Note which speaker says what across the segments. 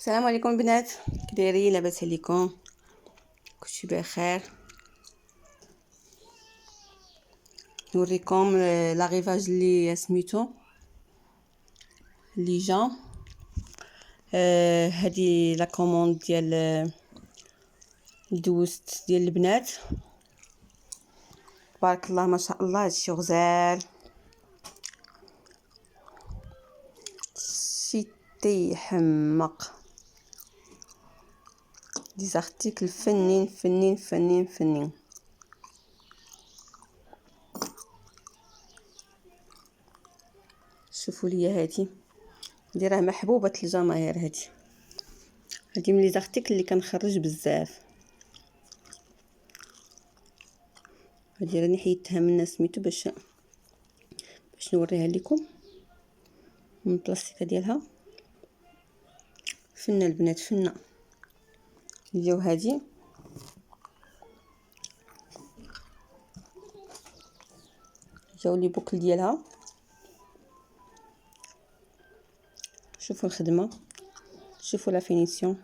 Speaker 1: السلام عليكم البنات، كي دايرين؟ لاباس عليكم؟ كلشي بخير. نوريكم لاغيفاج اللي سميتو اللي جا. هذه لا كوموند ديال دوزت ديال البنات. تبارك الله ما شاء الله، هادشي غزال، شي تيحمق. دي زارتيكل فنين فنين فنين فنين. شوفوا لي هادي راه محبوبه الجماهير. هادي من لي زارتيكل اللي كنخرج بزاف. هادي راني حيدتها من سميتو باش نوريها لكم من البلاستيكه ديالها. فنه البنات فنه. ديو هادي جاو لي بوكل ديالها. شوفوا الخدمه، شوفوا لا فينيسيون.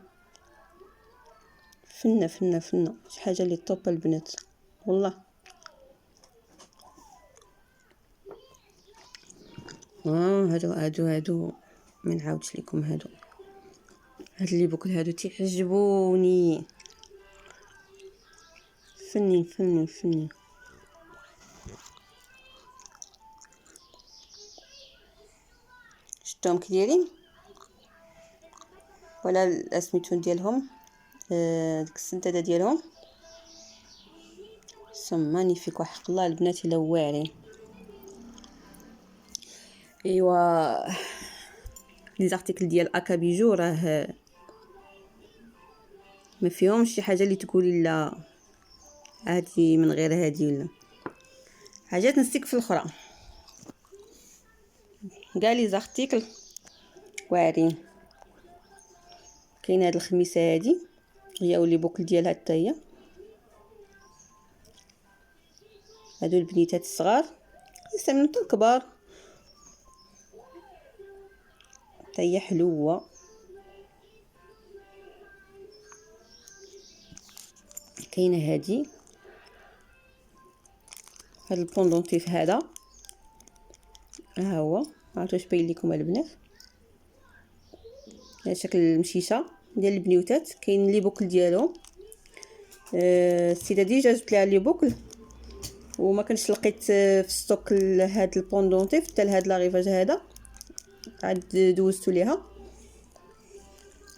Speaker 1: فنه فنه فنه، شي حاجه اللي طوب البنات والله. هادو ما نعاودش لكم. هاد لي بوكل هادو تيعجبوني. فنين فنين فنين. شفتهم كي دايرين ولا سميتو ديالهم؟ ديك السداده ديالهم سم مانيفيك وحق الله البنات الا واعرين. ايوا لي زارتيكل ديال اكا بيجو راه ما فيهمش شي حاجه اللي تقولي لا هادي من غير هادي، ولا حاجات نستيك في الاخرى. كاع لي زارتيكل واعرين. كاين هاد الخميسه هادي جاو لي بوكل ديالها حتى هي. هادو البنيتات الصغار يستعملوا حتى الكبار، حتى هي حلوه. كاينه هادي، هاد البوندونتيف هذا ها هو. عرفتوا باين لكم البنات؟ على شكل المشيشه ديال البنيوتات. كاين لي بوكل ديالهم. السيده ديجا جبت لها لي بوكل وما كنتش لقيت في ستوك هاد البوندونتيف حتى لهاد لاغيفاج هذا. عاد دوزتو ليها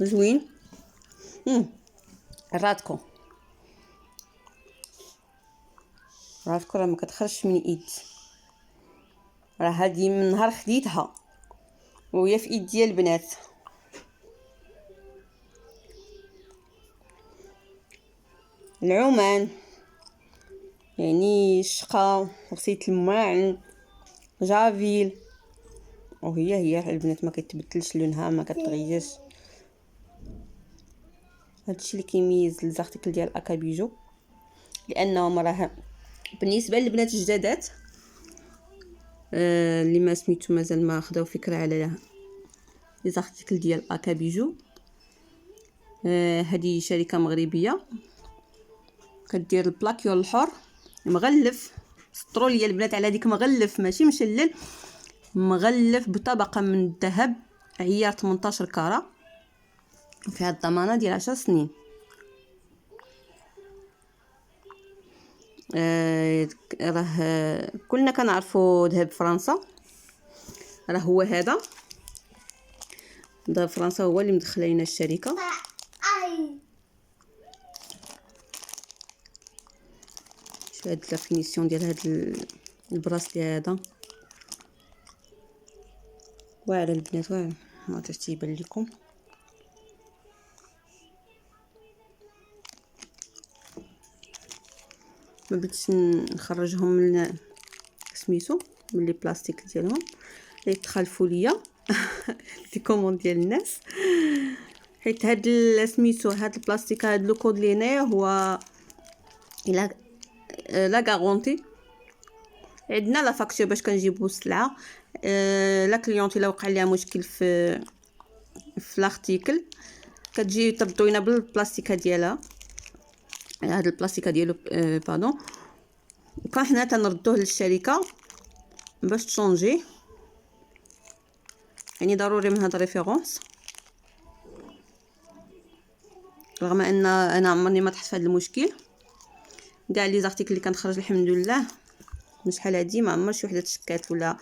Speaker 1: زوين. راتكم راه ما كتخرجش من ايد. راه هادي من نهار خديتها وهي في ايد ديال البنات. العمان يعني الشقه، غسيل الماعن، جافيل، وهي البنات ما كتبدلش لونها، ما كتغيرش. هادشي اللي كيميز الزارتيكل ديال اكابيجو، لانهم راه بالنسبه للبنات الجدادات اللي ما سميتو مازال ما خداو فكره على لي زارتيكل ديال اكابيجو. هذه شركه مغربيه كدير البلاكيول الحر مغلف. سطروا لي البنات على ديك مغلف ماشي مشلل، مغلف بطبقه من الذهب عيار 18 كاره، وفيها الضمانه ديال 10 سنين. راه كلنا كنعرفوا ذهب فرنسا، راه هو هذا ذهب فرنسا هو اللي مدخل لنا الشركه. شوف هاد لا فينيسيون ديال هاد البراسلي هذا واعر البنات، واعر. ما عرفتش تيبان لكم. ما بديتش نخرجهم من سميتو من لي بلاستيك ديالهم اللي تخلفوا ليا في كوموند ديال الناس، حيت هاد سميتو هاد البلاستيك هاد لو كود لي هنايا هو الا لا غارونتي. عندنا لا فاكتور باش كنجيبو السلعه. لا كليونتي لا وقع ليها مشكل في الارتيكل كتجي تردوينه بالبلاستيكه ديالها، هاد البلاستيكه ديالو باردون، وكان حنا تنردوه للشركه باش تشونجي. يعني ضروري من هاد ريفيرونس، رغم ان انا عمرني ما طحت في هاد المشكل. كاع لي زارتيكل اللي كنخرج الحمد لله من شحال هادي ما عمر شي وحده تشكات ولا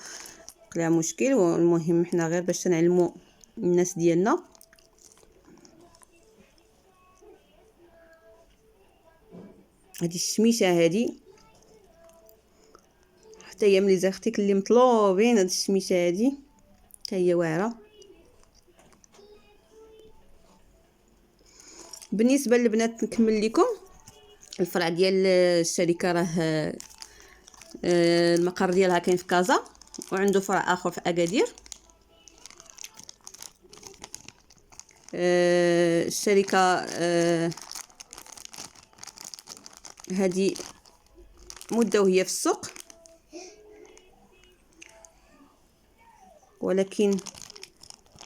Speaker 1: طلع مشكل. والمهم حنا غير باش نعلموا الناس ديالنا. هادي الشميشه هادي حتى هي من لي زارتيكل اللي مطلوبين. هاد الشميشه هادي حتى هي واعره. بالنسبه للبنات نكمل لكم الفرع ديال الشركه. راه المقر ديالها كاين في كازا، وعنده فرع اخر في اكادير. الشركه هذه مده وهي في السوق، ولكن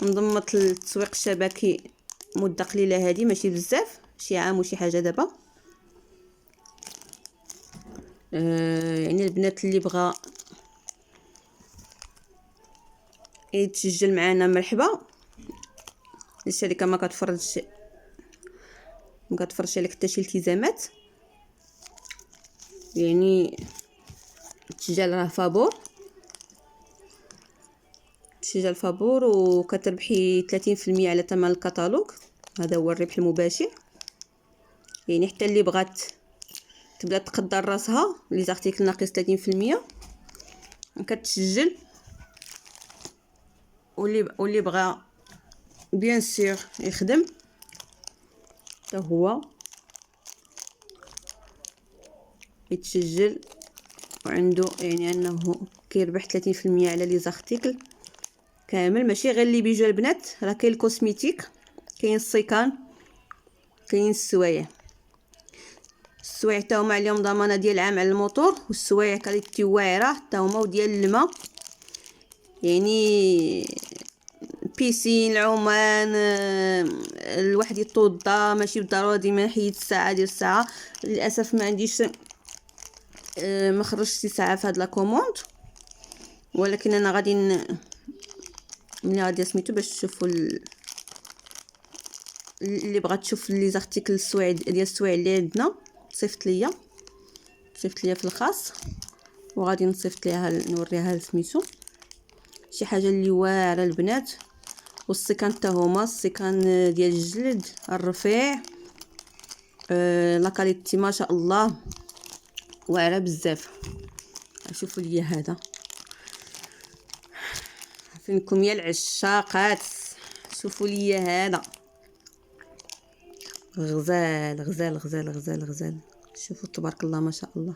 Speaker 1: انضمت للتسويق الشبكي مده قليله. هذه ماشي بزاف، شي عام وشي حاجه دابا. يعني البنات اللي بغى يتسجل معنا مرحبا. الشركه ما كتفرضش عليك حتى شي التزامات. يعني التسجيل راه فابور، تسجيل فابور، وكتربحي 30% على ثمن الكتالوج. هذا هو الربح المباشر. يعني حتى اللي بغات تبدا تقدر راسها لي زارتيكل ناقص 30% كتسجل. واللي بغى بيان سور يخدم حتى هو يتسجل، وعنده يعني انه كيربح 30% على لي زارتيكل كامل. ماشي غير اللي بيجوا البنات، راه كاين الكوسميتيك، كاين السيكان، كاين السوايع. السوايع حتى هما عليهم ضمانه ديال عام على الموتور، والسوايع كاليتي واعره حتى هما، وديال الماء. يعني بيسين، العومان، الواحد يتوضا ماشي بالضروره ديما نحيد الساعه ديال الساعه. للاسف ما عنديش ما خرجتش ساعه في هاد لا كوموند، ولكن انا غادي ملي غادي سميتو باش تشوفوا اللي بغات تشوف لي زارتيكل السوايع ديال السوايع اللي عندنا. صيفط ليا في الخاص، وغادي نصيفط ليها نوريها سميتو شي حاجه اللي واعره البنات. والسكان حتى هما السكان ديال الجلد الرفيع، لا كاليتي ما شاء الله واعره بزاف. شوفوا لي هذا فينكم يا العشاقات، شوفوا لي هذا غزال غزال غزال غزال غزال. شوفوا تبارك الله ما شاء الله.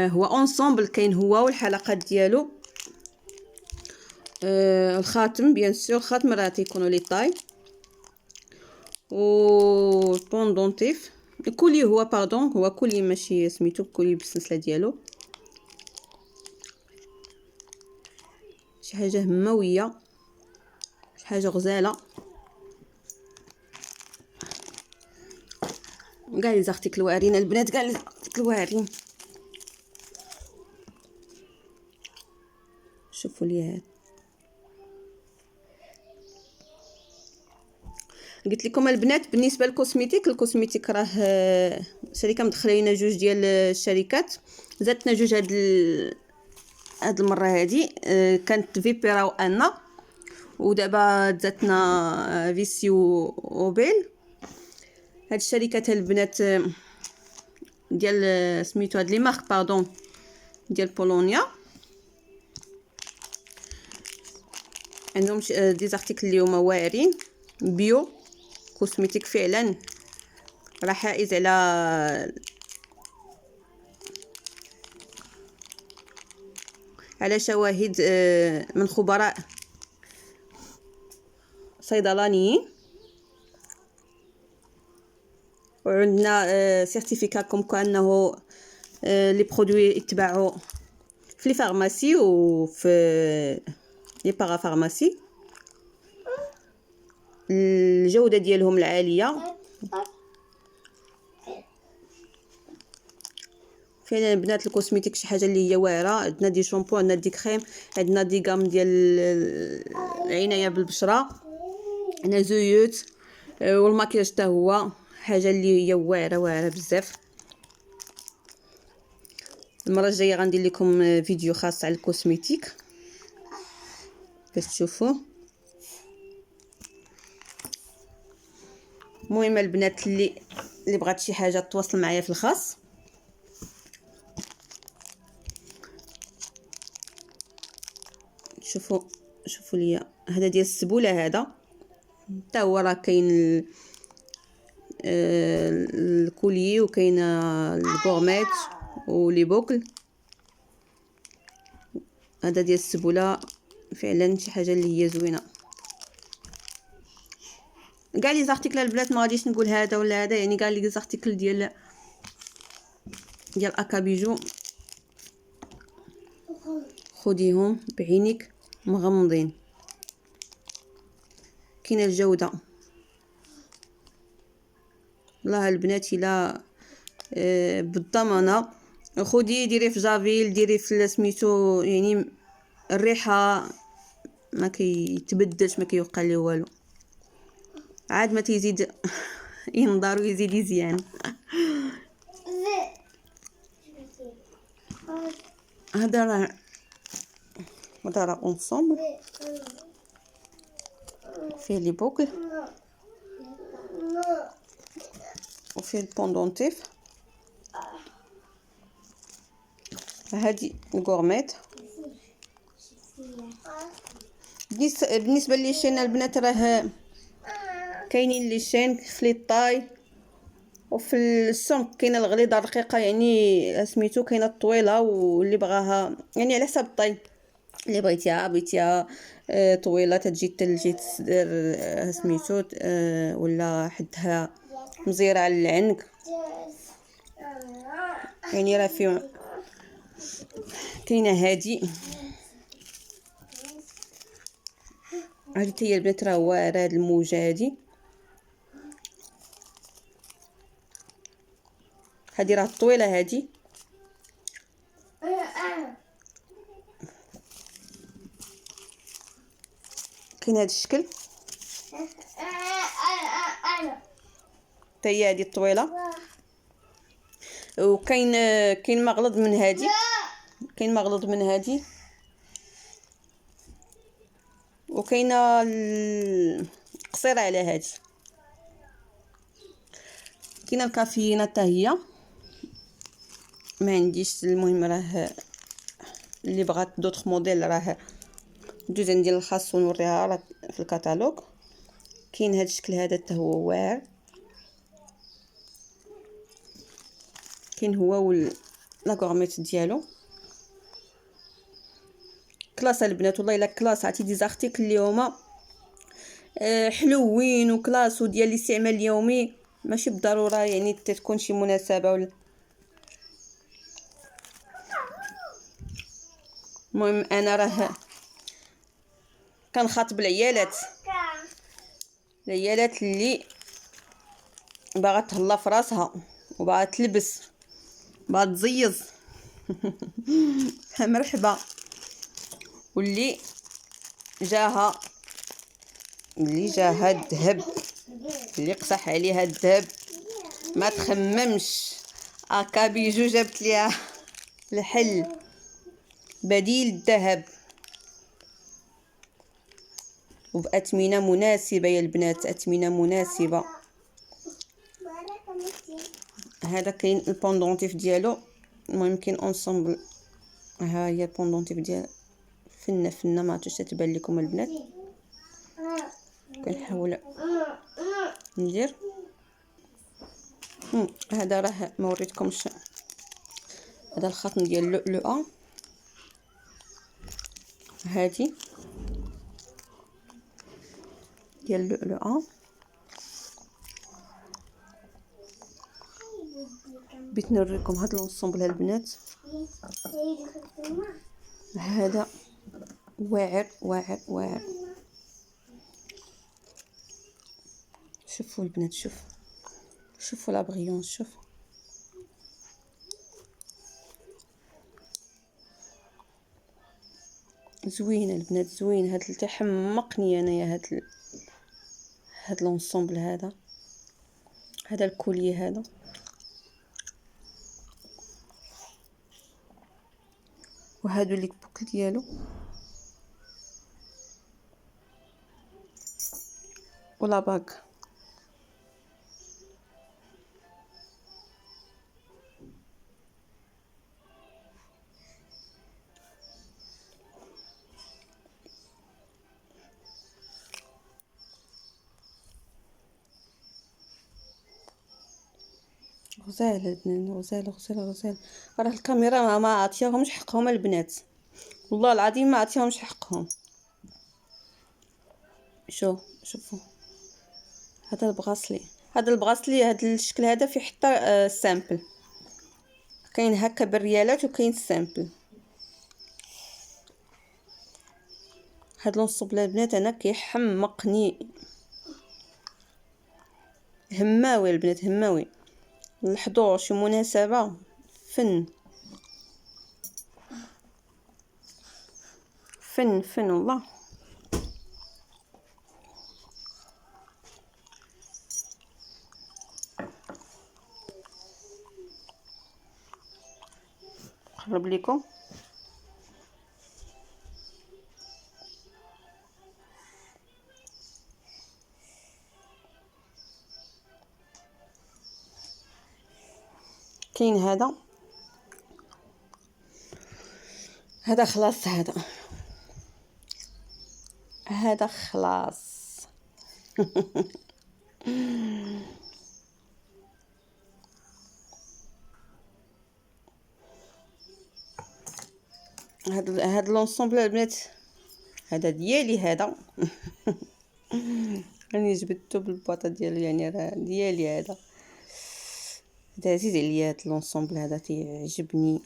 Speaker 1: هو اونسومبل، كاين هو والحلقات ديالو. الخاتم بيان سور، الخاتم راه تيكونوا لي طاي، و البوندونتيف الكولي هو باردون، هو كولي ماشي سميتو كولي بالسلسله ديالو. شي حاجه همويه، شي حاجه غزاله. كاع لي زارتيكل واعرين البنات، كاع لي زارتيكل واعرين. شوفوا لي هذا، قلت لكم البنات بالنسبه للكوسميتيك. الكوسميتيك راه شركه مدخله لينا جوج ديال الشركات، زادتنا جوج هاد المره هادي. كانت فيبيرا وانا، ودابا زادتنا فيسي وبيل. هاد الشركات البنات ديال سميتو هاد لي مارك باردون ديال بولونيا. عندهم دي زارتيكل اللي هما واعرين بيو كوسميتيك. فعلا راه حائز على شواهد من خبراء صيدلانيين، وعندنا سيرتيفيكا كوم كانه لي برودوي يتباعوا في لي فارماسي وفي لي بارافارماسي. الجوده ديالهم العاليه. فعلا البنات الكوسميتيك شي حاجه اللي هي واعره. عندنا دي شامبو، عندنا دي كريم، عندنا دي غام ديال العنايه بالبشره، عندنا زيوت، والماكياج حتى هو حاجه اللي هي واعره بزاف. المره الجايه غندير لكم فيديو خاص على الكوسميتيك باش تشوفوه. المهم البنات اللي بغات شي حاجه تواصل معايا في الخاص. شوفوا ليا هذا ديال السبوله، هذا حتى هو راه كاين الكولي وكاين الغورميت ولي بوكل. هذا ديال السبوله فعلا شي حاجه اللي هي زوينه. كاع لي زارتيكل البنات ما غاديش نقول هذا ولا هذا، يعني كاع لي زارتيكل ديال اكابيجو خديهم بعينيك مغمضين. كاينه الجوده والله البنات الا بالضمانه. خدي ديري في جافيل، ديري في سميتو، يعني الريحه ما كيتبدلش، ما كيوقع ليه والو، عاد ما تيزيد ينظر ويزيد يزيان. هذا راه اونصومبل فيه لي بوكل وفيه البوندونتيف. هادي الغورميت. بالنسبه لي شين البنات راه كاينين لي شين في لي طاي وفي السمك. كاينه الغليظه الرقيقه يعني سميتو، كاينه الطويله واللي بغاها يعني على حسب الطاي اللي بغيتيها طويله تجي تلجي سميتو ولا حدها مزيره على العنق. يعني راه فيه كاينه هادي هي البنات راه واعره هاد الموجه هادي راه طويله. هادي كاين هاد الشكل حتى هي هادي الطويله. وكاين مغلظ من هادي، كاين مغلظ من هادي، وكاينه القصيره على هادي. كاينه الكافيينه حتى هي ما عنديش. المهم راه اللي بغات دوطخ موديل راه ندوز ندير الخاص ونوريها راه في الكتالوج. كاين هذا الشكل هذا حتى هو واعر. كاين هو لا غورميت ديالو كلاس البنات والله الا كلاس. عرفتي دي زارتيكل اللي هما حلوين وكلاس وديال الاستعمال اليومي، ماشي بالضروره يعني تكون شي مناسبه ولا. المهم انا راه كنخاطب العيالات اللي باغا تهلا في راسها وباغا تلبس باغا تزيز مرحبا. واللي جاها الذهب، اللي قصح عليها الذهب ما تخممش، اكابيجو جابت ليها الحل بديل الذهب وبأثمنة مناسبة يا البنات، أثمنة مناسبة. هذا كاين البوندونتيف ديالو. المهم كاين اونصومبل. ها هي البوندونتيف ديال فنه ما عرفتش تبان لكم البنات. كنحاول ندير هذا راه ما وريتكمش. هذا الخاتم ديال اللؤلؤه هادي ديال اللؤلؤه. بغيت نوريكم هاد لونسومبل البنات. هذا واعر واعر واعر. شوفوا البنات، شوفوا لا بغيونس، شوفوا زوينه البنات، زوين. هاد اللي تيحمقني انايا هاد لونسومبل هذا الكولي هذا. وهادو لي بوكل ديالو ولا باك. غزال البنات، غزال غزال غزال. راه الكاميرا ما عطياهمش حقهم البنات، والله العظيم ما عطياهمش حقهم. شوفوا هذا البغاسلي، هذا الشكل هذا فيه حتى سامبل. كاين هكا بالريالات وكاين السامبل. هاد لونصوبله البنات انا كيحمقني. هماوي البنات، هماوي الحضور شي مناسبه فن فن فن والله. نقرب لكم. كاين هذا خلاص، هذا خلاص. هاد لونسومبل البنات هذا ديالي هذا. راني جبدته بالبواطه ديالو، يعني راه ديالي هذا عزيز عليا. هاد لونسومبل هذا تيعجبني.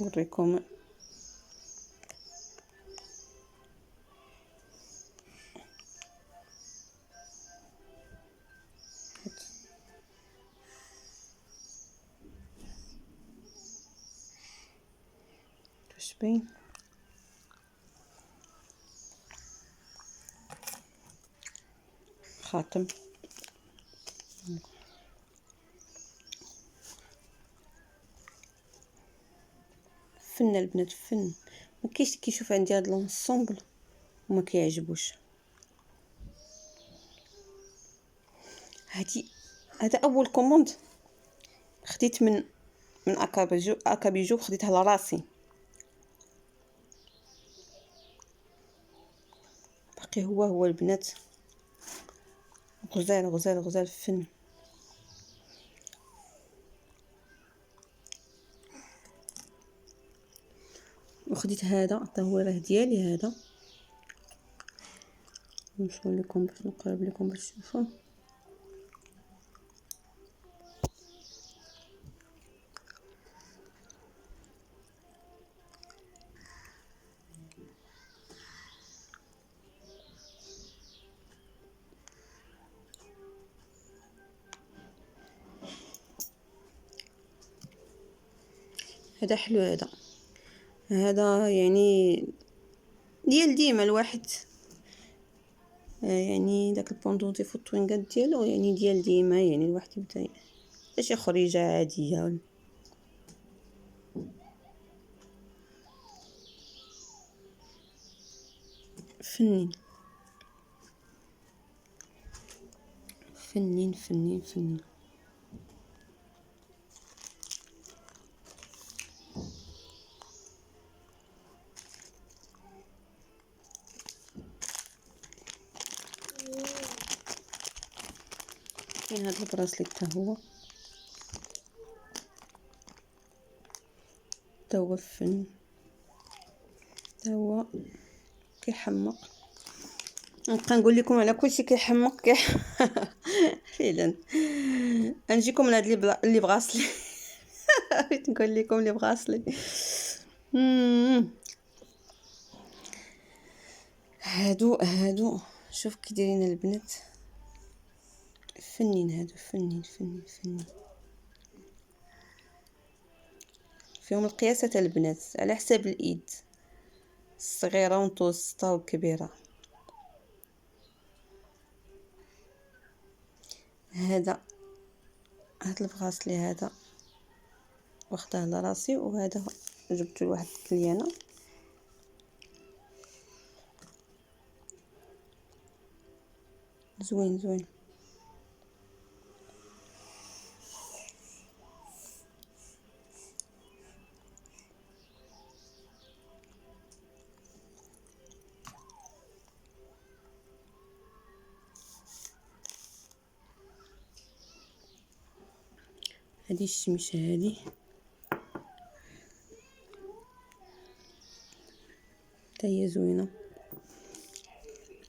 Speaker 1: نوريكم. واش باين؟ خاتم. فن البنات، فن. ما كاينش كيشوف عندي هاد لونسومبل وما كيعجبوش. هذا اول كوموند خديت من اكابيجو خديتها لراسي. باقي هو البنات. غزال غزال غزال فن. وخديت هذا حتى هو راه ديالي هذا. نشوف لكم باش نقرب لكم باش تشوفوا. هذا حلو. هذا يعني ديال ديما الواحد، يعني داك البوندونتي فوتوينغات ديالو يعني ديال ديما، يعني الواحد يبدا شي خريجه عاديه. فنين فنين فنين فنين. كاين هاد البراسليت تا هو فن، تا هو كيحمق. نبقى نقول لكم على كلشي كيحمق فعلا. نجيكم من هاد اللي بغاسلي. بغيت نقول لكم اللي بغاسلي. هادو شوف كي دايرين البنات، فنين هادو، فنين فيهم القياسات البنات على حساب الايد، الصغيره والمتوسطه والكبيره. هذا البغاصلي هذا واخداه لراسي، وهذا جبته لواحد الكليانه. زوين. هذه الشمشه هذه حتى هي زوينه.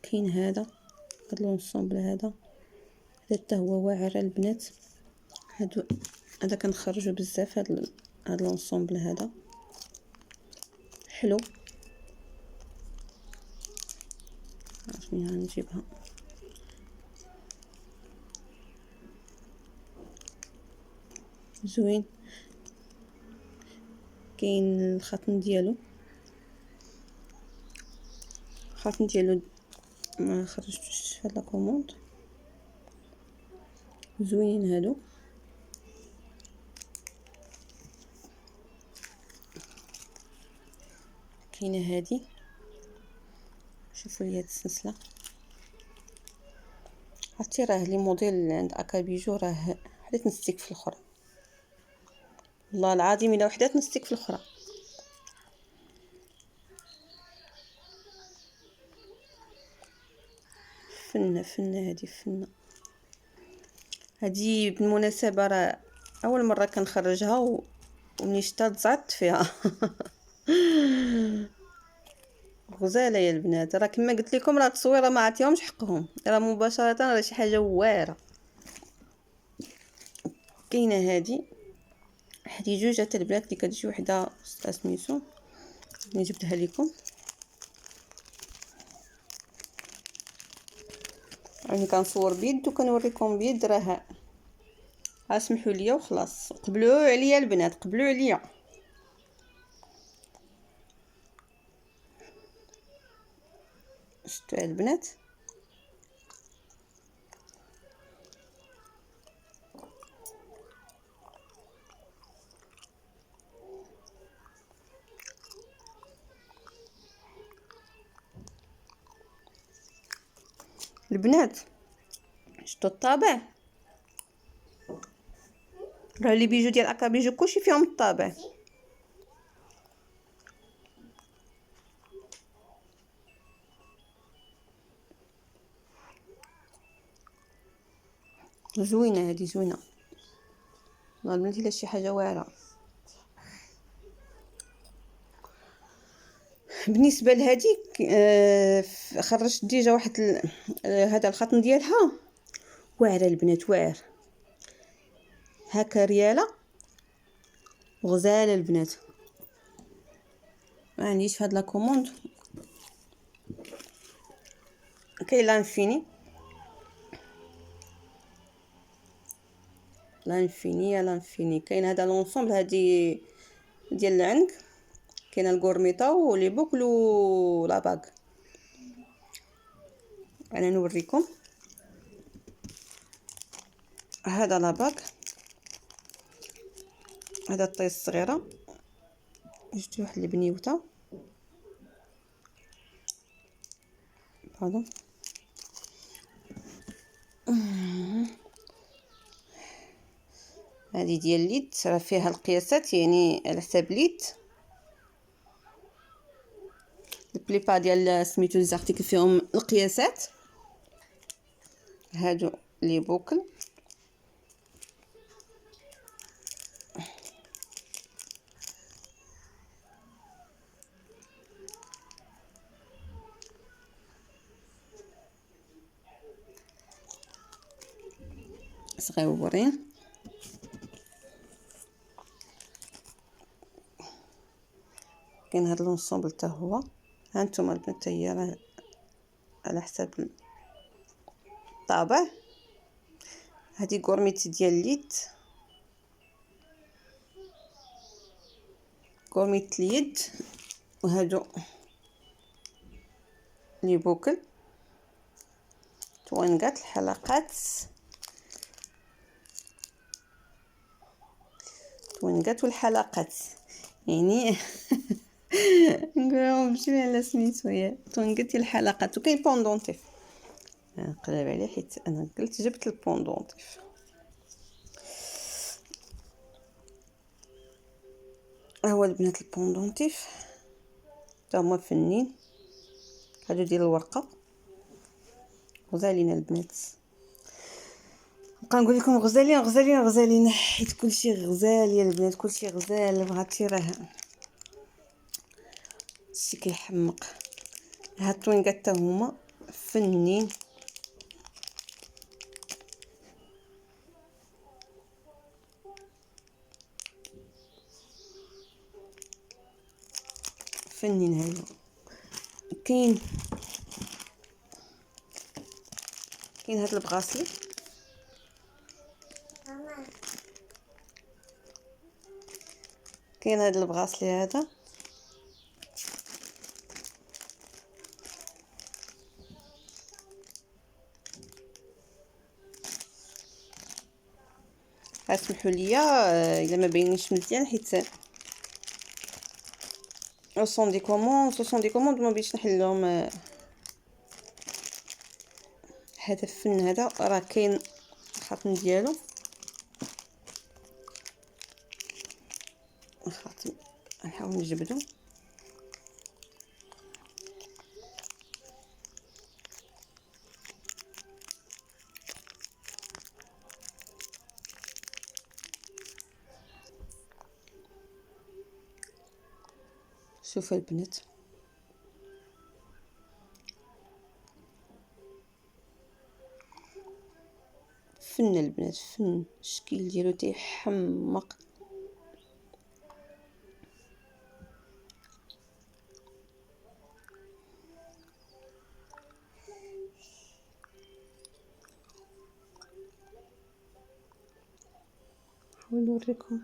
Speaker 1: كاين هذا لونسومبل، هذا حتى هو واعر البنات. هذا كنخرجوا بزاف. هاد لونسومبل هذا حلو. عرفتني غنجيبها. زوين. كاين الخاتم ديالو ما خرجتوش في لا كوموند. زوينين هادو. كاينه هادي، شوفوا لي هاد السلسله. عرفتي راه لي موديل عند اكابيجو راه حدات نستيك في الاخرى، والله العظيم الا وحدات نستيك في الاخرى. فنه هادي بالمناسبه راه اول مره كنخرجها ومني شتا تزعطت فيها. غزاله يا البنات، راه كما قلت لكم راه التصويره ما عطيهمش حقهم، راه مباشره راه شي حاجه واعره. كاينه هادي جوج حتى البنات اللي كتجي وحده سميتو اللي جبتها لكم. راني كنصور بيد وكنوريكم بيد، راه اسمحوا لي وخلاص. قبلوا عليا البنات، قبلوا عليا. شفتوا البنات؟ البنات شفتوا الطابع؟ راه لي بيجو ديال اكابيجو كلشي فيهم الطابع. زوينه هذه، زوينه والله البنات، الا شي حاجه واعره. بالنسبه لهذيك خرجت ديجا واحد هذا الخاتم ديالها واعره البنات، واعر هكا رياله غزاله البنات. ما عنديش في هاد لا كوموند. كاين لانفيني كاين هذا لونسومبل هادي ديال العنق. كاينه الغورميطا ولي بوكل ولا باغ. انا نوريكم هذا لا باغ، هذا الطي الصغيره. جبت واحد البنيوته هذا. هذه ديال اليد، راه فيها القياسات يعني على حساب اليد. البليبا ديال سميتو زارتيكل فيهم القياسات. هادو لي بوكل. صغيورين. كاين هاد لونسومبل حتى هو. ها نتوما البنات، هي راه على حساب الطابع. هذه غورميت ديال اليد، غورميت اليد. وهادو لي بوكل، توانقات الحلقات، توانقات والحلقات يعني نقولهم بشويه على سميتو هي توانقات الحلقات. وكاين بوندونتيف نقلب عليه حيت انا قلت جبت البوندونتيف. هو البنات البوندونتيف تا هما فنين. هادو ديال الورقه غزالين البنات. نبقى نقول لكم غزالين غزالين غزالين حيت كلشي غزال يا البنات، كلشي غزال. بغاتي راه شي كيحمق. هاد الطوينكات حتى هما فنين. فنين هادو. كاين هاد البغاسلي، كاين هاد البغاسلي هذا اسمحوا لي الا ما بينيش مزيان حيت سون دي كوموند ما بيش نحلهم. هذا الفن هذا راه كاين الخاتم ديالو، الخاتم نحاول نجبدو. شوفوا البنات فن البنات، فن الشكل ديالو تيحمق. نحاول نوريكم.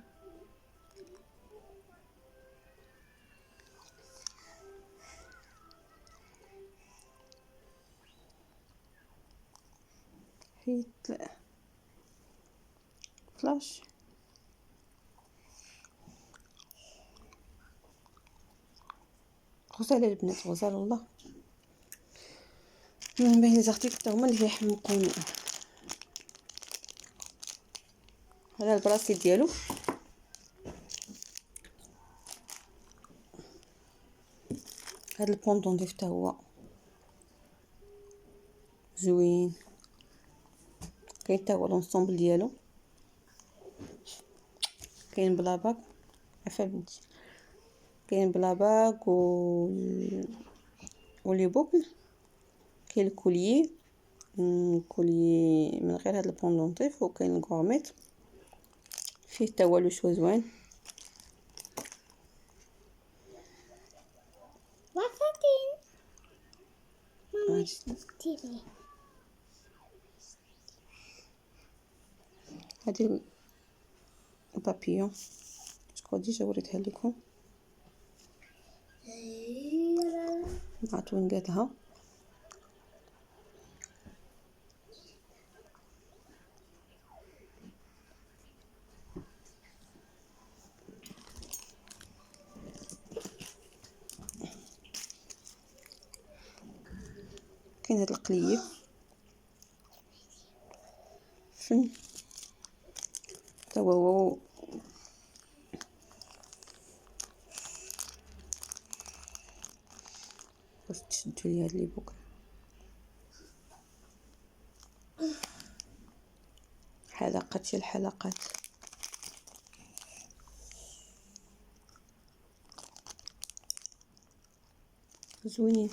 Speaker 1: حيت فلاش غزال البنات، غزال الله. من بين لي زارتيكل حتى هما اللي كيحمقوني. هذا البراسي ديالو هذا البوندون حتى هو زوين. كاين حتى هو لونسومبل ديالو، كاين بلا باك. عفا بنتي، كاين بلا باك ولي بوكل. كاين الكوليي، كوليي من غير هذا البوندونطيف. وكاين الغورميت فيه حتى هو لو شو زوين. هذه البابيون شكون ديجا وريتها لكم مع توينقاتها. كاين هاد القليب فن تا هو باش تشدو ليا هاد لي بوك. حلقات شي الحلقات زوينين.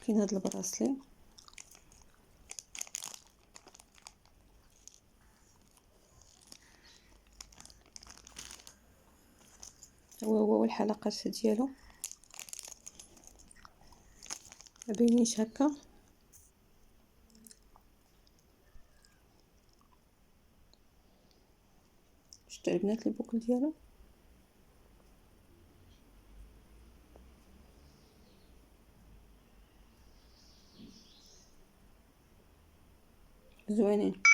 Speaker 1: كاين هاد البراسلي هو الحلقات ديالو. مبينيش هكا. شفتوا البنات البوكل ديالو زوينين.